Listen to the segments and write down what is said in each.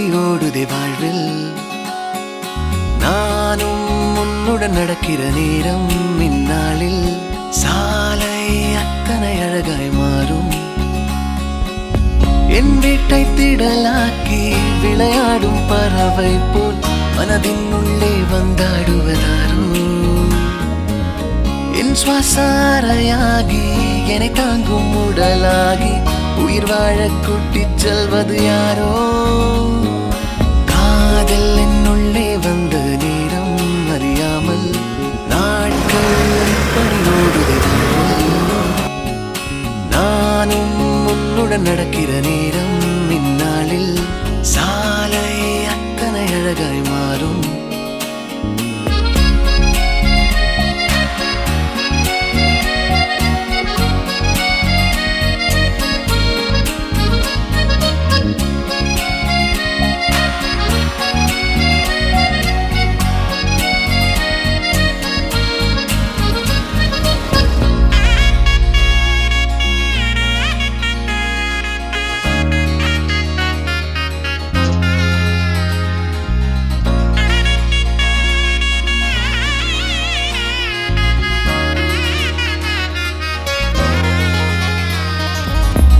இப்படி ஓடுதே வாழ்வில் நானும் உன்னுடன் நடக்கிற நேரம் இந்நாளில் சாலை அத்தனை அழகாய் மாறும் என் வீட்டை திடலாக்கி விளையாடும் பறவை போல் மனதின் உள்ளே வந்தாடுவதாரோ என் சுவாசாரையாகி என்னை தாங்கும் உடலாகி உயிர் வாழ கூட்டிச் செல்வது யாரோ காதல் என்னுள்ளே வந்த நேரம் அறியாமல் நாட்கள் இப்படி ஓடுதே நானும் உன்னுடன் நடக்கிற நேரம் இந்நாளில் சாலை அத்தனை அழகாய் மாறும்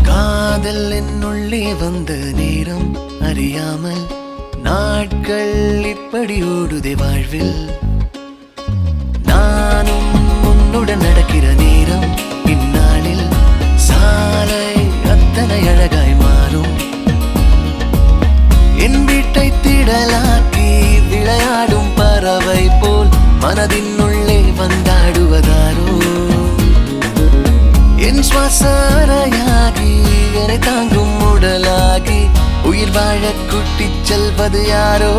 காதல் என்னுள்ளே வந்த நேரம் அறியாமல் நாட்கள் இப்படி ஓடுதே வாழ்வில் நானும் உன்னுடன் நடக்கிற நேரம் இந்நாளில் சாலை அத்தனை அழகாய் மாறும் என் வீட்டை திடலாக்கி விளையாடும் பறவை போல் மனதின் உள்ளே வந்தாடுவதாரோ என் சுவாசாரையாகி என்னை தாங்கும் உடலாகி உயிர் வாழ கூட்டிச் செல்வது யாரோ